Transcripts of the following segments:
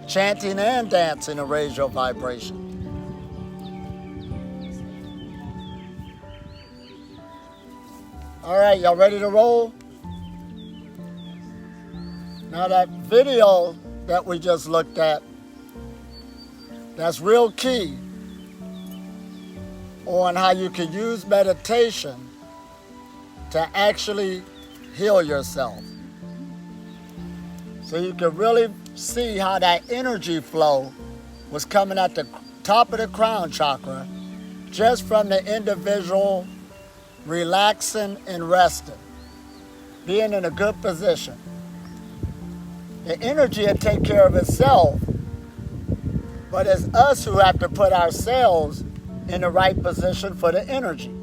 Chanting and dancing to raise your vibration. All right, y'all ready to roll? Now that video that we just looked at, that's real key on how you can use meditation to actually heal yourself. So you can really see how that energy flow was coming at the top of the crown chakra just from the individual relaxing and resting, being in a good position. The energy will take care of itself, but it's us who have to put ourselves in the right position for the energy.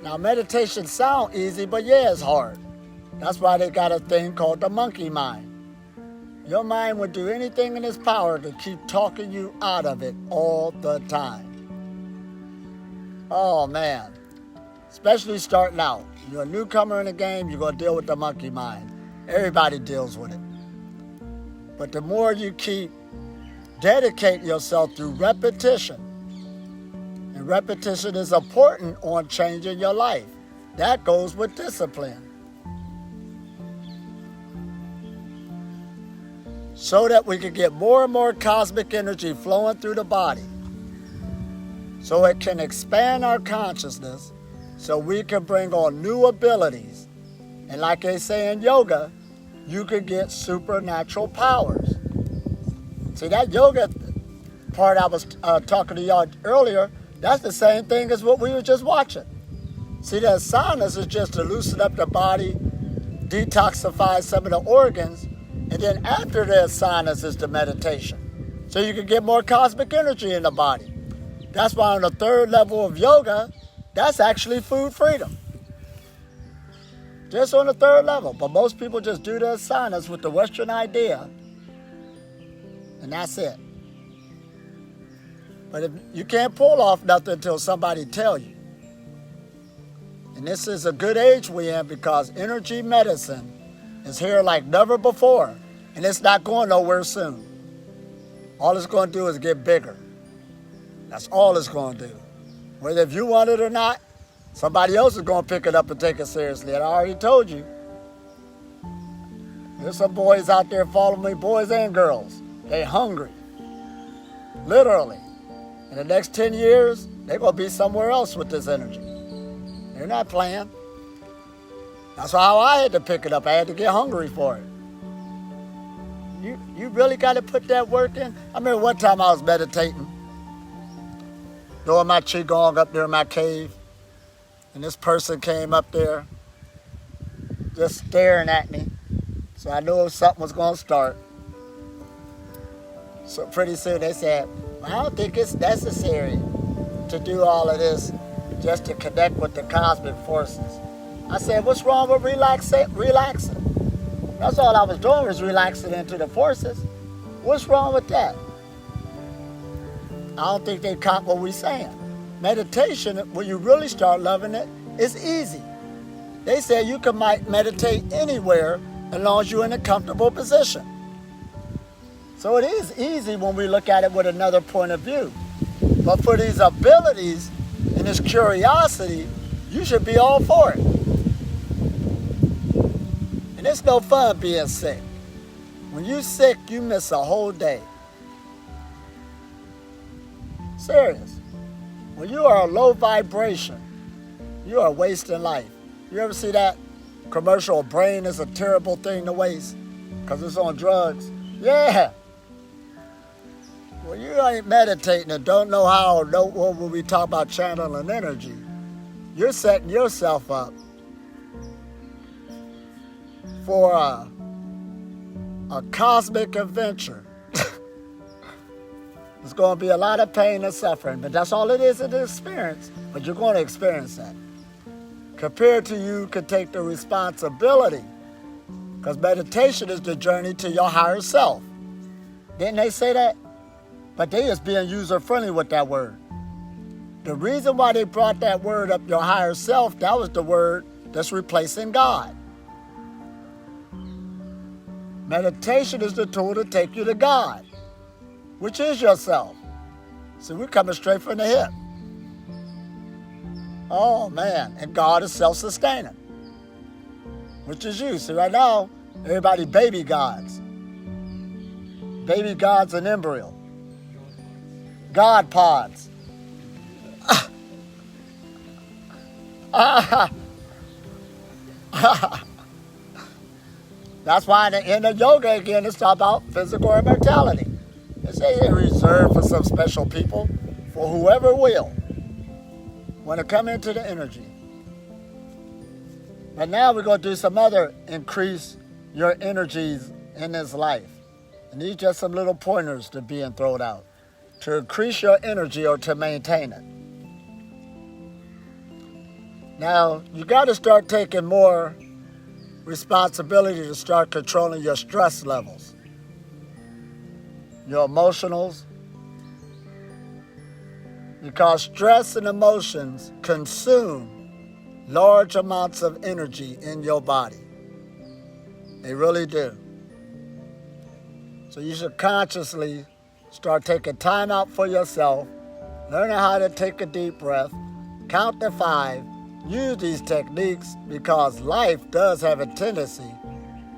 Now, meditation sounds easy, but yeah, it's hard. That's why they got a thing called the monkey mind. Your mind would do anything in its power to keep talking you out of it all the time. Oh, man. Especially starting out. You're a newcomer in the game, you're going to deal with the monkey mind. Everybody deals with it. But the more you keep dedicating yourself through repetition, and repetition is important on changing your life. That goes with discipline. So that we can get more and more cosmic energy flowing through the body. So it can expand our consciousness, so we can bring on new abilities. And like they say in yoga, you can get supernatural powers. See, that yoga part I was talking to y'all earlier, that's the same thing as what we were just watching. See, the asanas is just to loosen up the body, detoxify some of the organs, and then after the asanas is the meditation. So you can get more cosmic energy in the body. That's why on the third level of yoga, that's actually food freedom. Just on the third level. But most people just do the asanas with the Western idea, and that's it. But if you can't pull off nothing until somebody tell you. And this is a good age we're in because energy medicine is here like never before, and it's not going nowhere soon. All it's going to do is get bigger. That's all it's going to do. Whether if you want it or not, somebody else is going to pick it up and take it seriously. And I already told you. There's some boys out there following me, boys and girls. They hungry. Literally. In the next 10 years, they're going to be somewhere else with this energy. They're not playing. That's how I had to pick it up. I had to get hungry for it. You really got to put that work in. I remember one time I was meditating, doing my qigong up there in my cave, and this person came up there just staring at me. So I knew something was going to start. So pretty soon they said, I don't think it's necessary to do all of this just to connect with the cosmic forces. I said, what's wrong with relaxing? That's all I was doing was relaxing into the forces. What's wrong with that? I don't think they caught what we're saying. Meditation, when you really start loving it, it's easy. They say you can meditate anywhere as long as you're in a comfortable position. So it is easy when we look at it with another point of view. But for these abilities and this curiosity, you should be all for it. And it's no fun being sick. When you're sick, you miss a whole day. Serious. When you are a low vibration, you are wasting life. You ever see that commercial, brain is a terrible thing to waste because it's on drugs? Yeah. When you ain't meditating and don't know how or know when we talk about channeling energy, you're setting yourself up for a cosmic adventure. There's going to be a lot of pain and suffering, but that's all it is in the experience. But you're going to experience that. Compared to you could take the responsibility, because meditation is the journey to your higher self. Didn't they say that? But they just being user-friendly with that word. The reason why they brought that word up, your higher self, that was the word that's replacing God. Meditation is the tool to take you to God, which is yourself. See, we're coming straight from the hip. Oh, man. And God is self-sustaining, which is you. See, right now, everybody baby gods. Baby gods in embryo. God pods. That's why in the end of yoga, again, it's about physical immortality. It's reserved for some special people, for whoever will, want to come into the energy. But now we're going to do some other increase your energies in this life. And these just some little pointers to being thrown out to increase your energy or to maintain it. Now, you got to start taking more responsibility to start controlling your stress levels, your emotionals, because stress and emotions consume large amounts of energy in your body. They really do. So you should consciously start taking time out for yourself, learning how to take a deep breath, count to 5, use these techniques because life does have a tendency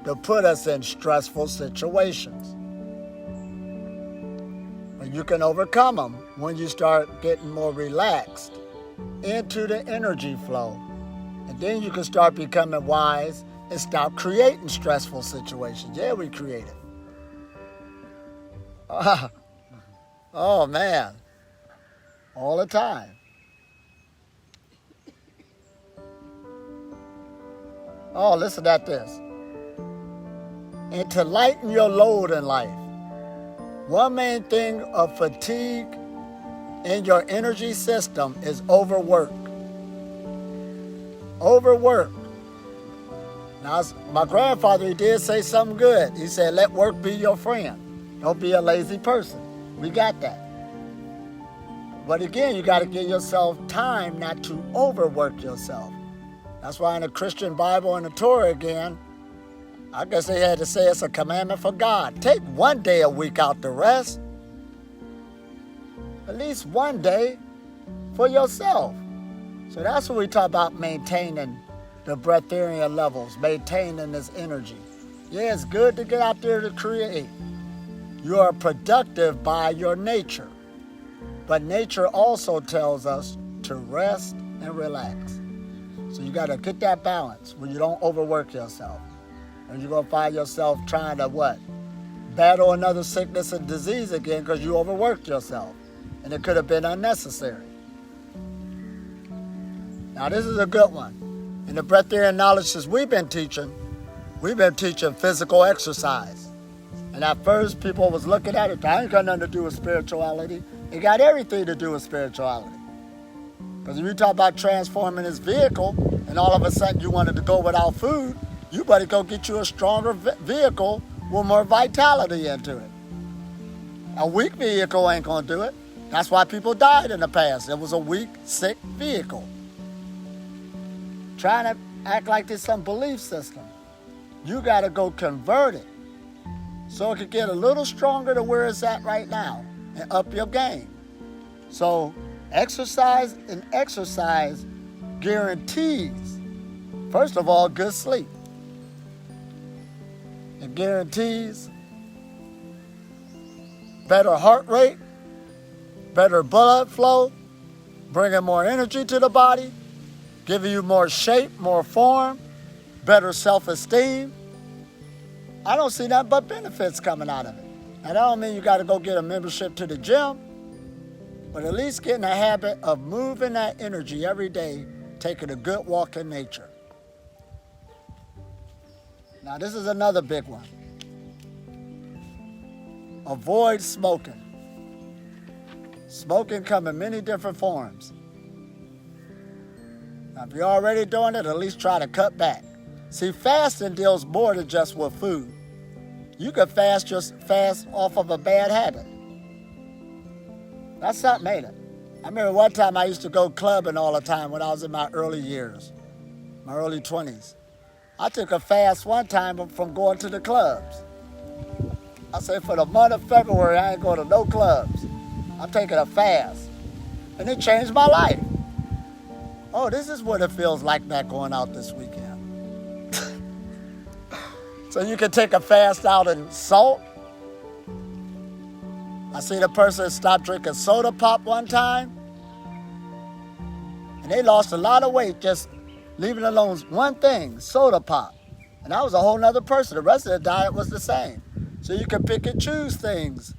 to put us in stressful situations. But you can overcome them when you start getting more relaxed into the energy flow. And then you can start becoming wise and stop creating stressful situations. Yeah, we create it. Oh, man. All the time. Oh, listen at this. And to lighten your load in life, one main thing of fatigue in your energy system is overwork. Overwork. Now, my grandfather, he did say something good. He said, let work be your friend. Don't be a lazy person. We got that. But again, you got to give yourself time not to overwork yourself. That's why in the Christian Bible and the Torah again, I guess they had to say it's a commandment for God. Take one day a week out to rest. At least one day for yourself. So that's what we talk about, maintaining the breatharian levels, maintaining this energy. Yeah, it's good to get out there to create. You are productive by your nature. But nature also tells us to rest and relax. So you got to get that balance where you don't overwork yourself. And you're going to find yourself trying to what? Battle another sickness and disease again because you overworked yourself. And it could have been unnecessary. Now this is a good one. In the breatharian knowledge we've been teaching physical exercise. And at first people was looking at it, that ain't got nothing to do with spirituality. It got everything to do with spirituality. Because if you talk about transforming this vehicle and all of a sudden you wanted to go without food, you better go get you a stronger vehicle with more vitality into it. A weak vehicle ain't going to do it. That's why people died in the past. It was a weak, sick vehicle. Trying to act like there's some belief system. You got to go convert it so it could get a little stronger to where it's at right now and up your game. So exercise guarantees, first of all, good sleep. It guarantees better heart rate, better blood flow, bringing more energy to the body, giving you more shape, more form, better self-esteem. I don't see nothing but benefits coming out of it. And I don't mean you got to go get a membership to the gym, but at least get in the habit of moving that energy every day, taking a good walk in nature. Now this is another big one. Avoid smoking. Smoking comes in many different forms. Now if you're already doing it, at least try to cut back. See, fasting deals more than just with food. You can fast off of a bad habit. That's something, ain't it? I remember one time I used to go clubbing all the time when I was in my early years, my early 20s. I took a fast one time from going to the clubs. I said, for the month of February, I ain't going to no clubs. I'm taking a fast. And it changed my life. Oh, this is what it feels like not going out this weekend. So you can take a fast out in salt. I seen a person stop drinking soda pop one time. And they lost a lot of weight just leaving alone one thing, soda pop. And I was a whole nother person. The rest of the diet was the same. So you can pick and choose things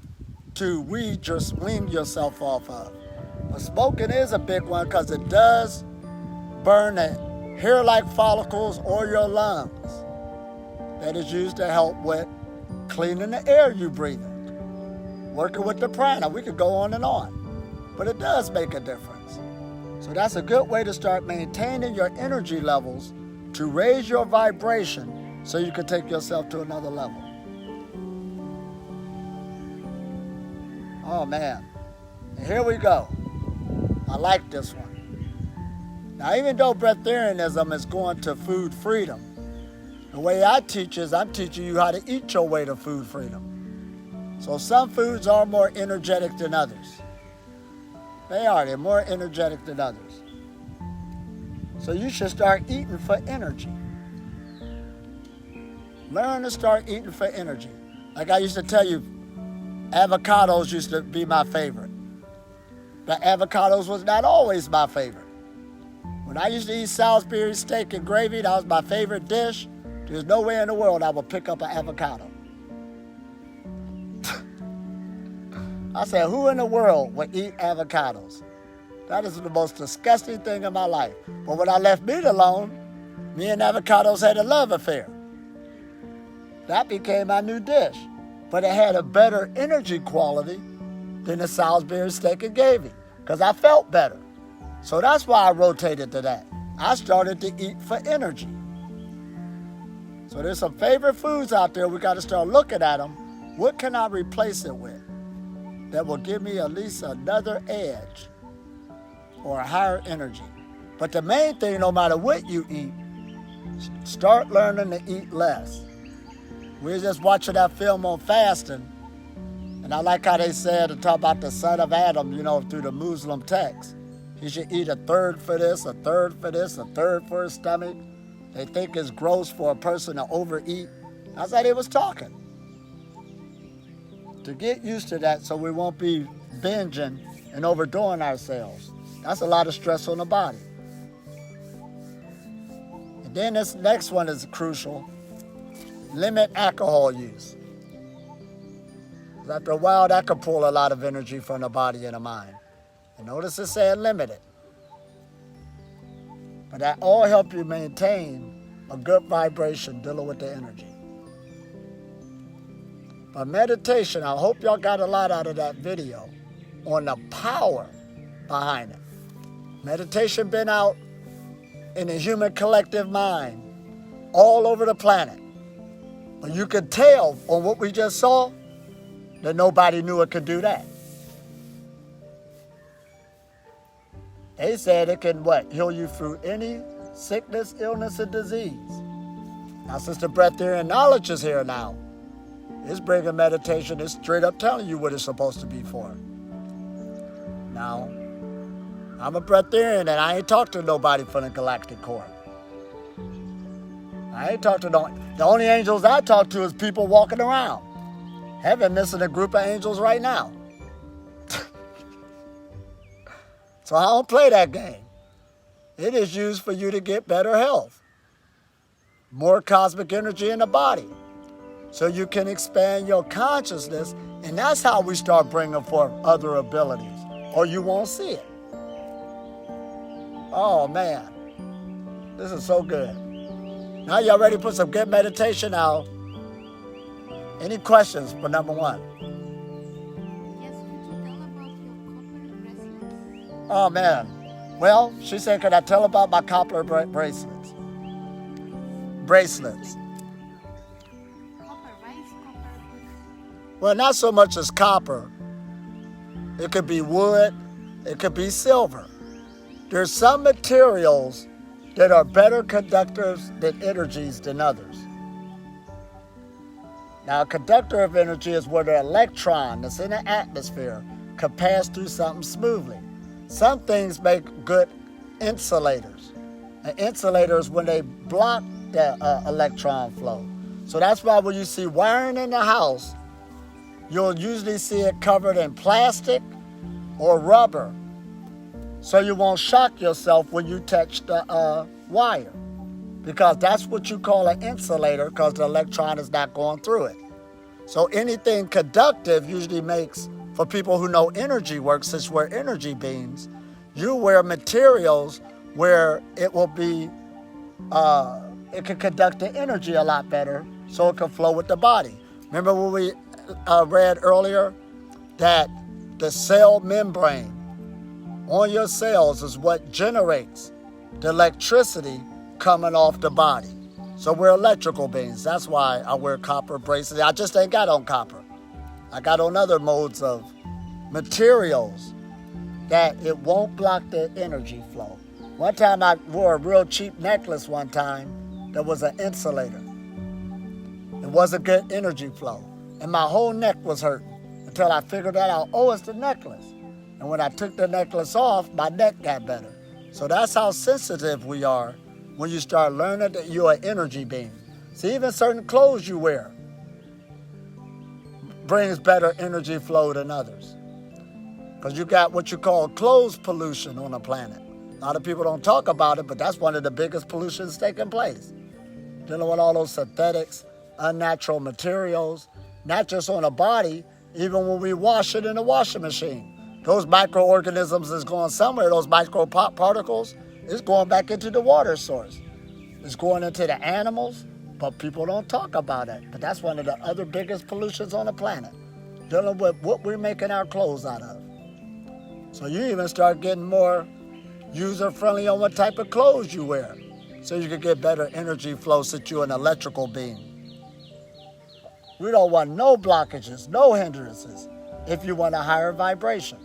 to wean yourself off of. But smoking is a big one because it does burn the hair-like follicles or your lungs. That is used to help with cleaning the air you breathe in. Working with the prana, we could go on and on. But it does make a difference. So that's a good way to start maintaining your energy levels to raise your vibration so you can take yourself to another level. Oh man, and here we go. I like this one. Now even though breatharianism is going to food freedom, the way I teach is I'm teaching you how to eat your way to food freedom. So some foods are more energetic than others. They're more energetic than others. So you should start eating for energy. Learn to start eating for energy. Like I used to tell you, avocados used to be my favorite. But avocados was not always my favorite. When I used to eat Salisbury steak and gravy, that was my favorite dish. There's no way in the world I would pick up an avocado. I said, who in the world would eat avocados? That is the most disgusting thing in my life. But when I left meat alone, me and avocados had a love affair. That became my new dish. But it had a better energy quality than the Salisbury steak and gravy because I felt better. So that's why I rotated to that. I started to eat for energy. So there's some favorite foods out there. We got to start looking at them. What can I replace it with that will give me at least another edge or a higher energy? But the main thing, no matter what you eat, start learning to eat less. We were just watching that film on fasting, and I like how they said to talk about the son of Adam, through the Muslim text. He should eat a third for this, a third for this, a third for his stomach. They think it's gross for a person to overeat. That's how they was talking. To get used to that so we won't be binging and overdoing ourselves. That's a lot of stress on the body. And then this next one is crucial. Limit alcohol use. After a while, that could pull a lot of energy from the body and the mind. And notice it said limited. But that all help you maintain a good vibration dealing with the energy. But meditation, I hope y'all got a lot out of that video on the power behind it. Meditation been out in the human collective mind all over the planet. But you could tell on what we just saw that nobody knew it could do that. They said it can, heal you through any sickness, illness, and disease. Now, since the Breatharian knowledge is here now, it's bringing meditation, it's straight up telling you what it's supposed to be for. Now, I'm a Breatharian, and I ain't talked to nobody from the Galactic Core. I ain't talked to the only angels I talk to is people walking around. Heaven missing a group of angels right now. So I don't play that game. It is used for you to get better health, more cosmic energy in the body, so you can expand your consciousness, and that's how we start bringing forth other abilities, or you won't see it. Oh man, this is so good. Now y'all ready to put some good meditation out? Any questions for number one? Yes, could you tell about your copper bracelets? Oh man. Well, she said, could I tell about my copper bracelets? Bracelets. Copper, why is copper? Well, not so much as copper. It could be wood. It could be silver. There's some materials that are better conductors than energies than others. Now, conductive energy is where the electron that's in the atmosphere can pass through something smoothly. Some things make good insulators. An insulator is when they block the electron flow. So that's why when you see wiring in the house, you'll usually see it covered in plastic or rubber, so you won't shock yourself when you touch the wire, because that's what you call an insulator, because the electron is not going through it. So anything conductive usually makes, for people who know energy works, since we're energy beings, you wear materials where it will be, it can conduct the energy a lot better, so it can flow with the body. Remember what we read earlier, that the cell membrane on your cells is what generates the electricity coming off the body. So we're electrical beings. That's why I wear copper bracelets. I just ain't got on copper. I got on other modes of materials that it won't block the energy flow. One time I wore a real cheap necklace one time that was an insulator. It wasn't good energy flow. And my whole neck was hurting until I figured that out. Oh, it's the necklace. And when I took the necklace off, my neck got better. So that's how sensitive we are when you start learning that you're an energy being. See, even certain clothes you wear brings better energy flow than others. Because you got what you call clothes pollution on the planet. A lot of people don't talk about it, but that's one of the biggest pollutions taking place. Dealing with all those synthetics, unnatural materials, not just on the body, even when we wash it in the washing machine. Those microorganisms is going somewhere. Those micro particles is going back into the water source. It's going into the animals, but people don't talk about it. But that's one of the other biggest pollutions on the planet, dealing with what we're making our clothes out of. So you even start getting more user-friendly on what type of clothes you wear, so you can get better energy flow since you're an electrical being. We don't want no blockages, no hindrances, if you want a higher vibration.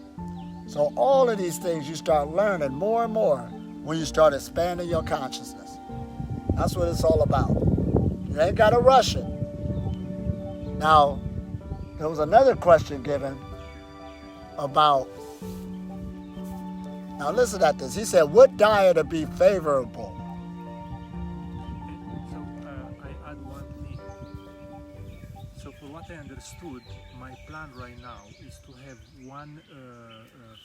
So all of these things you start learning more and more when you start expanding your consciousness. That's what it's all about. You ain't got to rush it. Now, there was another question given about, now listen at this. He said, what diet would be favorable? So I add one thing. So for what I understood, my plan right now is to have one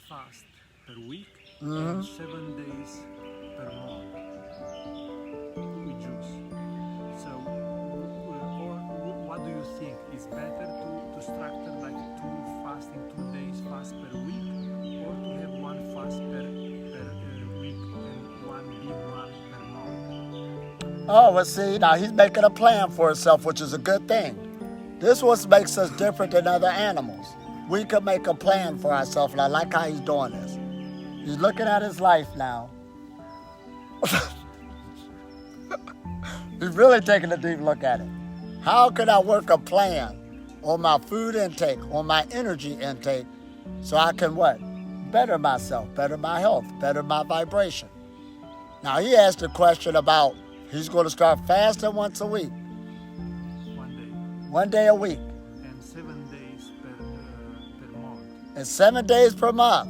fast per week and 7 days per month with juice. So what do you think? Is better to structure like 2 fasting, 2 days fast per week, or to have one fast per week and one big one per month? Oh, well, see, now he's making a plan for himself, which is a good thing. This is what makes us different than other animals. We can make a plan for ourselves, and I like how he's doing this. He's looking at his life now. He's really taking a deep look at it. How can I work a plan on my food intake, on my energy intake, so I can what? Better myself, better my health, better my vibration. Now he asked a question about he's going to start fasting once a week. 1 day. 1 day a week. And 7 days per month. And 7 days per month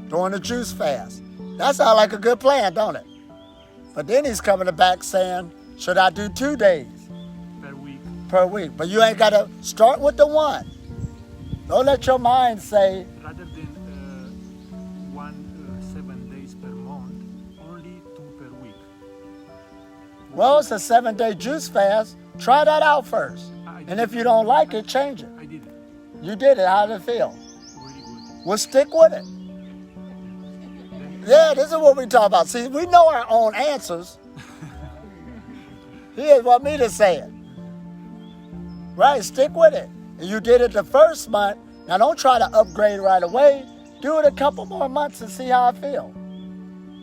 during the juice fast. That sounds like a good plan, don't it? But then he's coming back saying, should I do 2 days per week? But you ain't got to start with the one. Don't let your mind say, rather than 7 days per month, only 2 per week. well, it's a 7-day juice fast. Try that out first. And if you don't like it, change it. I did it. You did it. How did it feel? Really good. Well, stick with it. Yeah, this is what we talk about. See, we know our own answers. He didn't want me to say it. Right, stick with it. And you did it the first month. Now don't try to upgrade right away. Do it a couple more months and see how I feel.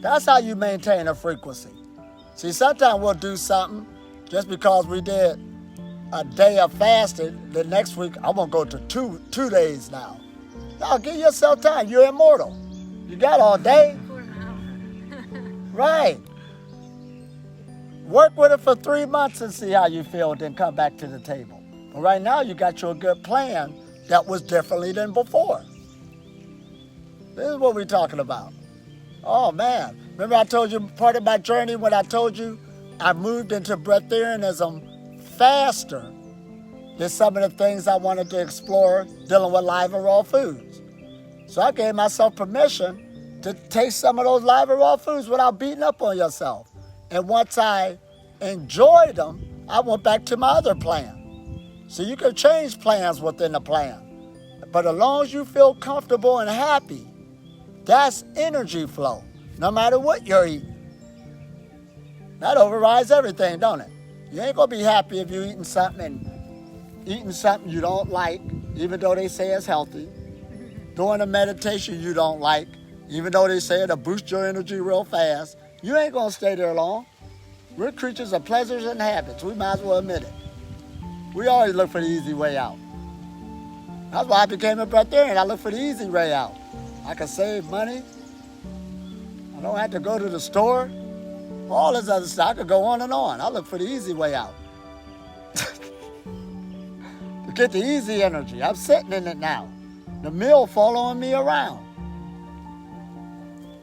That's how you maintain a frequency. See, sometimes we'll do something just because we did a day of fasting. The next week, I'm going to go to two days now. Now, give yourself time. You're immortal. You got all day. For now. Right. Work with it for 3 months and see how you feel, then come back to the table. But right now you got you a good plan that was differently than before. This is what we're talking about. Oh man, remember I told you part of my journey when I told you I moved into Breatharianism faster than some of the things I wanted to explore dealing with live and raw foods. So I gave myself permission to taste some of those live and raw foods without beating up on yourself. And once I enjoyed them, I went back to my other plan. So you can change plans within the plan. But as long as you feel comfortable and happy, that's energy flow, no matter what you're eating. That overrides everything, don't it? You ain't gonna be happy if you're eating something you don't like, even though they say it's healthy. Doing a meditation you don't like, even though they say it'll boost your energy real fast. You ain't gonna stay there long. We're creatures of pleasures and habits. We might as well admit it. We always look for the easy way out. That's why I became a Breatharian. I look for the easy way out. I can save money. I don't have to go to the store. All this other stuff. I could go on and on. I look for the easy way out. To get the easy energy. I'm sitting in it now. The meal following me around.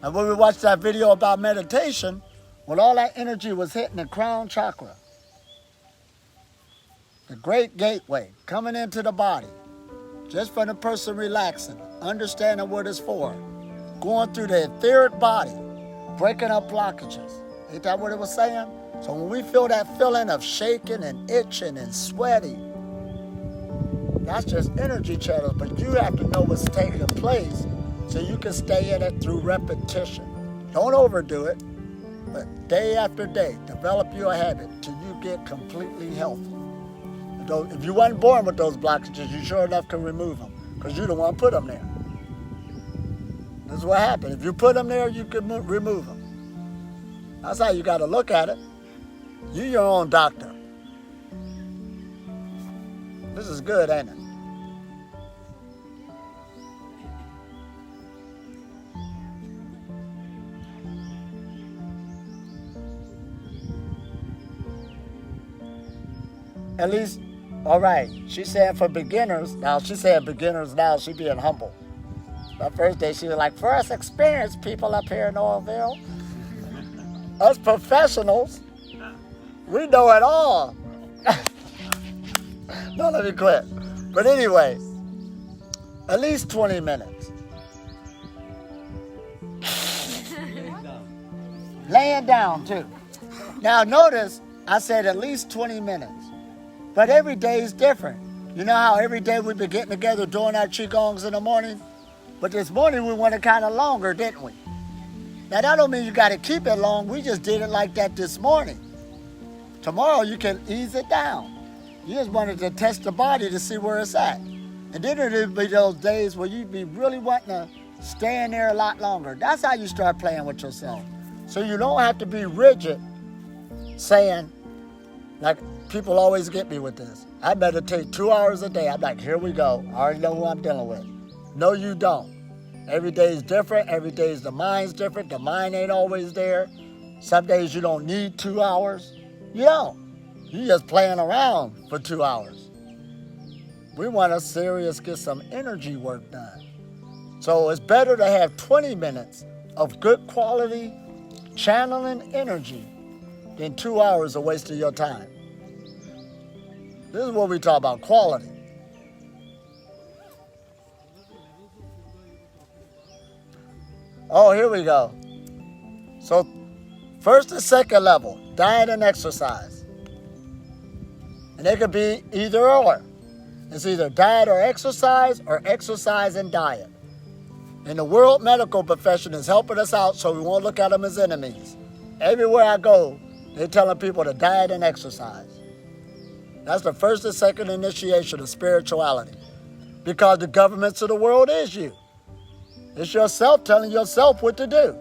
And when we watched that video about meditation, when all that energy was hitting the crown chakra, the great gateway coming into the body, just for the person relaxing, understanding what it's for, going through the etheric body, breaking up blockages. Ain't that what it was saying? So when we feel that feeling of shaking and itching and sweaty, that's just energy channels, but you have to know what's taking place so you can stay in it through repetition. Don't overdo it, but day after day, develop your habit till you get completely healthy. If you weren't born with those blockages, you sure enough can remove them because you're the one who put them there. This is what happened. If you put them there, you can remove them. That's how you got to look at it. You're your own doctor. This is good, ain't it? At least, all right, she's saying for beginners. Now, she said beginners now, she being humble. The first day, she was like, for us experienced people up here in Oilville, us professionals, we know it all. No, let me quit. But anyway, at least 20 minutes. Laying down, too. Now, notice, I said at least 20 minutes. But every day is different. You know how every day we've been getting together doing our qigongs in the morning? But this morning we went it kind of longer, didn't we? Now that don't mean you got to keep it long. We just did it like that this morning. Tomorrow you can ease it down. You just wanted to test the body to see where it's at. And then it'll be those days where you'd be really wanting to stay in there a lot longer. That's how you start playing with yourself. So you don't have to be rigid saying, like, people always get me with this. I meditate 2 hours a day. I'm like, here we go. I already know who I'm dealing with. No, you don't. Every day is different. Every day the mind's different. The mind ain't always there. Some days you don't need 2 hours. You don't. You just playing around for 2 hours. We want to serious get some energy work done. So it's better to have 20 minutes of good quality channeling energy than 2 hours of wasting your time. This is what we talk about, quality. Oh, here we go. So, first and second level, diet and exercise. And it could be either or. It's either diet or exercise and diet. And the world medical profession is helping us out so we won't look at them as enemies. Everywhere I go, they're telling people to diet and exercise. That's the first and second initiation of spirituality. Because the governments of the world is you. It's yourself telling yourself what to do.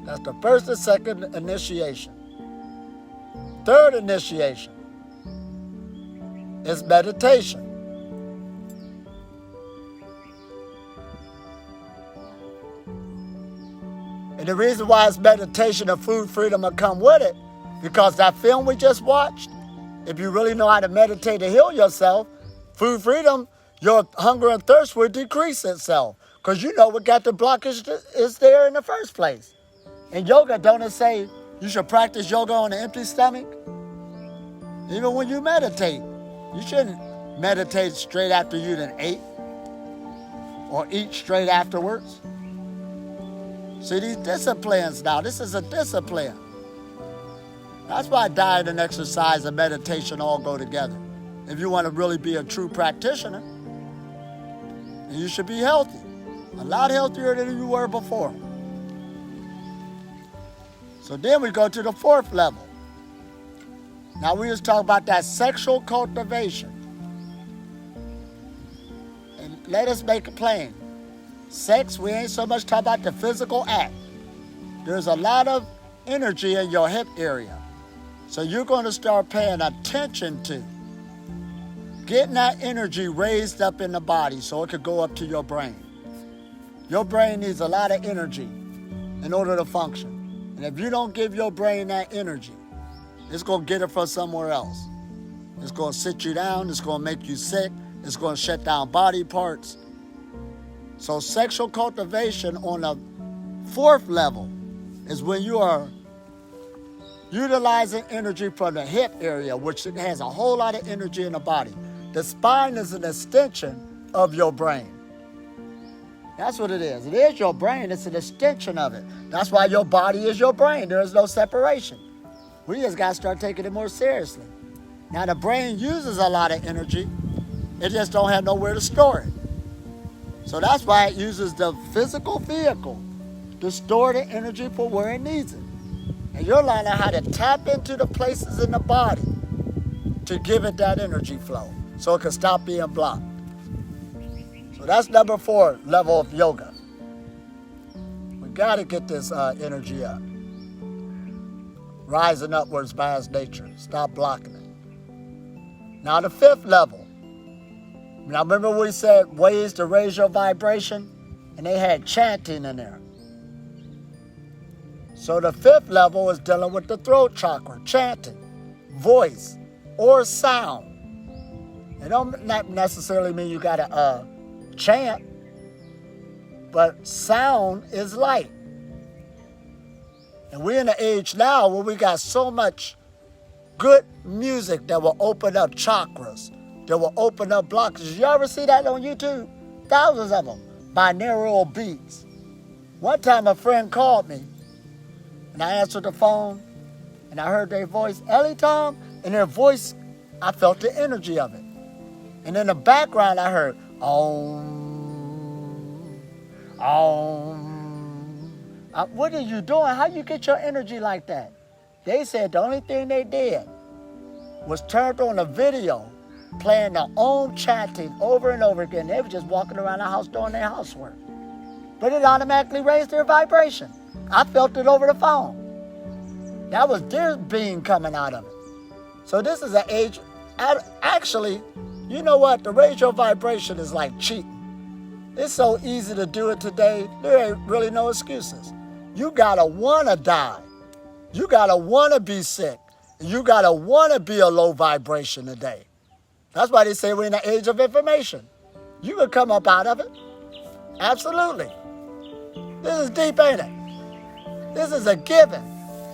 That's the first and second initiation. Third initiation is meditation. And the reason why it's meditation and food freedom will come with it, because that film we just watched, If you really know how to meditate to heal yourself, food freedom, your hunger and thirst will decrease itself. Because you know what got the blockage is there in the first place. In yoga, don't it say you should practice yoga on an empty stomach? Even when you meditate, you shouldn't meditate straight after you done ate or eat straight afterwards. See, these disciplines now, this is a discipline. That's why diet and exercise and meditation all go together. If you want to really be a true practitioner, and you should be healthy, a lot healthier than you were before. So then we go to the fourth level. Now we just talk about that sexual cultivation. And let us make it plain. Sex, we ain't so much talking about the physical act. There's a lot of energy in your hip area. So you're going to start paying attention to getting that energy raised up in the body so it could go up to your brain. Your brain needs a lot of energy in order to function. And if you don't give your brain that energy, it's going to get it from somewhere else. It's going to sit you down. It's going to make you sick. It's going to shut down body parts. So sexual cultivation on the fourth level is when you are utilizing energy from the hip area, which has a whole lot of energy in the body. The spine is an extension of your brain. That's what it is. It is your brain. It's an extension of it. That's why your body is your brain. There is no separation. We just got to start taking it more seriously. Now, the brain uses a lot of energy. It just don't have nowhere to store it. So that's why it uses the physical vehicle to store the energy for where it needs it. And you're learning how to tap into the places in the body to give it that energy flow so it can stop being blocked. So that's number 4 level of yoga. We got to get this energy up. Rising upwards by its nature. Stop blocking it. Now the 5th level. Now remember we said ways to raise your vibration? And they had chanting in there. So the 5th level is dealing with the throat chakra, chanting, voice, or sound. It don't not necessarily mean you got to chant, but sound is light. And we're in an age now where we got so much good music that will open up chakras, that will open up blockages. You ever see that on YouTube? Thousands of them, binaural beats. One time a friend called me, and I answered the phone, and I heard their voice, Elitom, and their voice, I felt the energy of it. And in the background, I heard, Om, Om. What are you doing? How you get your energy like that? They said the only thing they did was turned on a video playing the Om chanting over and over again. They were just walking around the house doing their housework. But it automatically raised their vibration. I felt it over the phone. That was their being coming out of it. So this is an age, actually, you know what? To raise your vibration is like cheating. It's so easy to do it today. There ain't really no excuses. You gotta wanna die. You gotta wanna be sick. You gotta wanna be a low vibration today. That's why they say we're in the age of information. You can come up out of it. Absolutely. This is deep, ain't it? This is a given.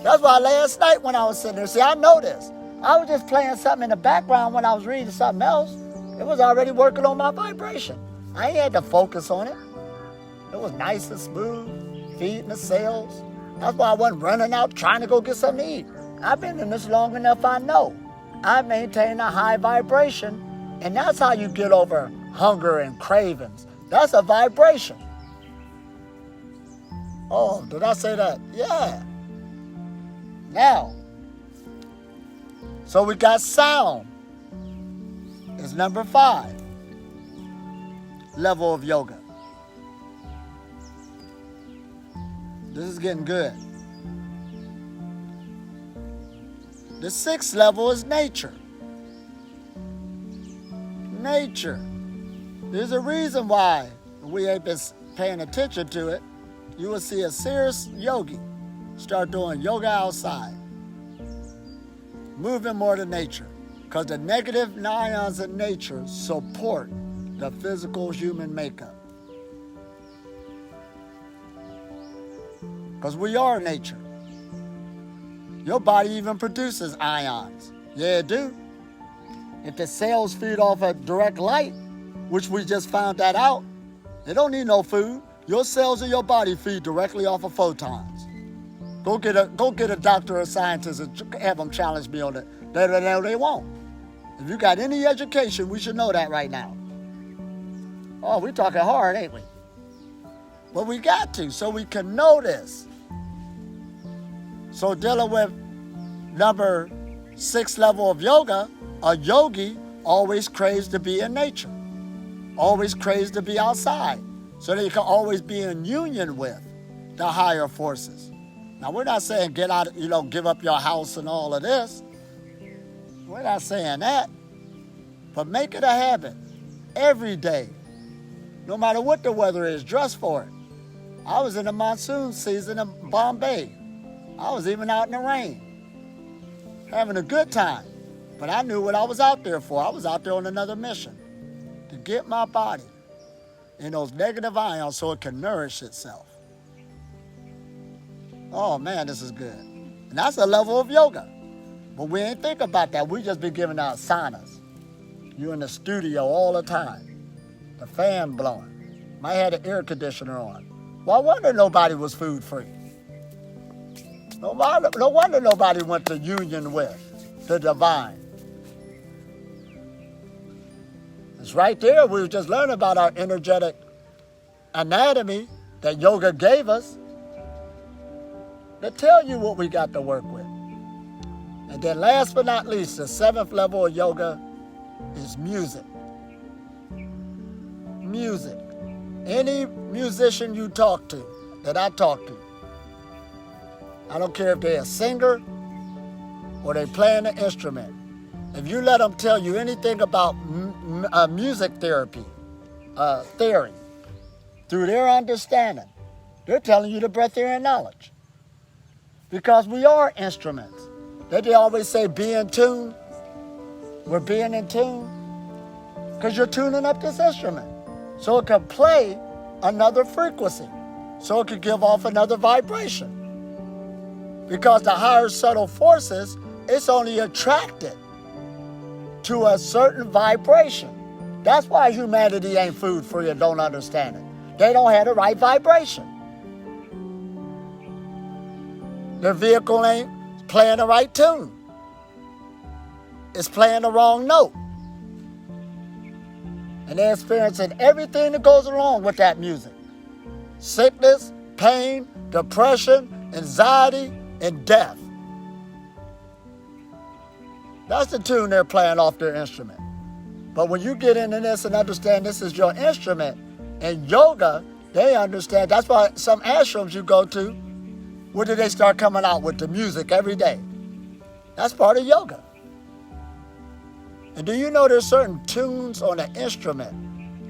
That's why last night when I was sitting there, see, I know this. I was just playing something in the background when I was reading something else. It was already working on my vibration. I ain't had to focus on it. It was nice and smooth, feeding the cells. That's why I wasn't running out trying to go get something to eat. I've been in this long enough, I know. I maintain a high vibration, and that's how you get over hunger and cravings. That's a vibration. Oh, did I say that? Yeah. Now, so we got sound. It's number 5 level of yoga. This is getting good. The 6th level is nature. Nature. There's a reason why we ain't been paying attention to it. You will see a serious yogi start doing yoga outside. Moving more to nature. Because the negative ions in nature support the physical human makeup. Because we are nature. Your body even produces ions. Yeah, it do. If the cells feed off of direct light, which we just found that out, they don't need no food. Your cells in your body feed directly off of photons. Go get a doctor or scientist and have them challenge me on it. They won't. If you got any education, we should know that right now. Oh, we talking hard, ain't we? But we got to, so we can know this. So dealing with number 6 level of yoga, a yogi always craves to be in nature. Always craves to be outside. So that you can always be in union with the higher forces. Now, we're not saying get out, give up your house and all of this. We're not saying that. But make it a habit. Every day. No matter what the weather is, dress for it. I was in the monsoon season in Bombay. I was even out in the rain. Having a good time. But I knew what I was out there for. I was out there on another mission. To get my body in those negative ions so it can nourish itself. Oh man, this is good. And that's a level of yoga. But we ain't think about that. We just be giving out saunas. You in the studio all the time. The fan blowing. Might have the air conditioner on. Well, I wonder nobody was food free. No wonder nobody went to union with the divine. It's right there. We were just learning about our energetic anatomy that yoga gave us to tell you what we got to work with. And then last but not least, the 7th level of yoga is music. Music. Any musician you talk to, that I talk to, I don't care if they're a singer or they playing an instrument. If you let them tell you anything about music therapy, theory, through their understanding, they're telling you the breatharian knowledge. Because we are instruments. They always say be in tune. We're being in tune. Because you're tuning up this instrument. So it can play another frequency. So it can give off another vibration. Because the higher subtle forces, it's only attracted to a certain vibration. That's why humanity ain't food free and don't understand it. They don't have the right vibration. Their vehicle ain't playing the right tune. It's playing the wrong note. And they're experiencing everything that goes along with that music. Sickness, pain, depression, anxiety, and death. That's the tune they're playing off their instrument. But when you get into this and understand this is your instrument, in yoga, they understand. That's why some ashrams you go to, where do they start coming out with the music every day? That's part of yoga. And do you know there's certain tunes on an instrument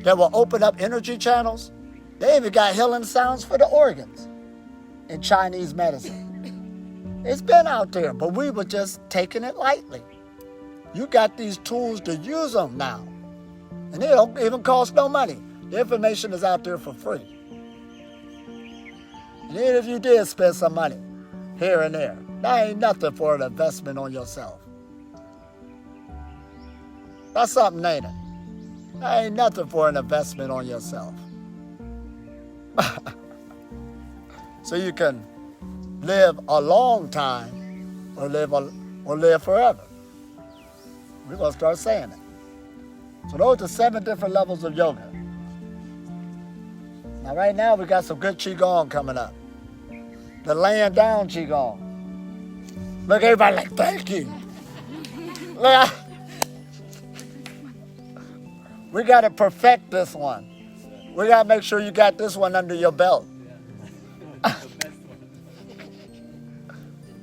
that will open up energy channels? They even got healing sounds for the organs in Chinese medicine. It's been out there, but we were just taking it lightly. You got these tools to use them now. And they don't even cost no money. The information is out there for free. And even if you did spend some money here and there, that ain't nothing for an investment on yourself. That's something, ain't it? That ain't nothing for an investment on yourself. So you can live a long time or live forever. We're going to start saying it. So those are 7 different levels of yoga. Now right now we got some good qigong coming up. The laying down qigong. Look, everybody like, thank you. Look, we got to perfect this one. We got to make sure you got this one under your belt.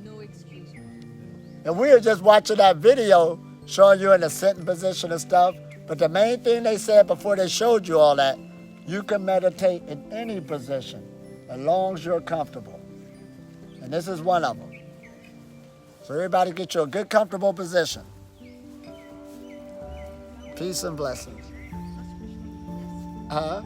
No excuse. And we were just watching that video showing you in a sitting position and stuff. But the main thing they said before they showed you all that, you can meditate in any position as long as you're comfortable. And this is one of them. So everybody get you a good, comfortable position. Peace and blessings. Yes. Huh?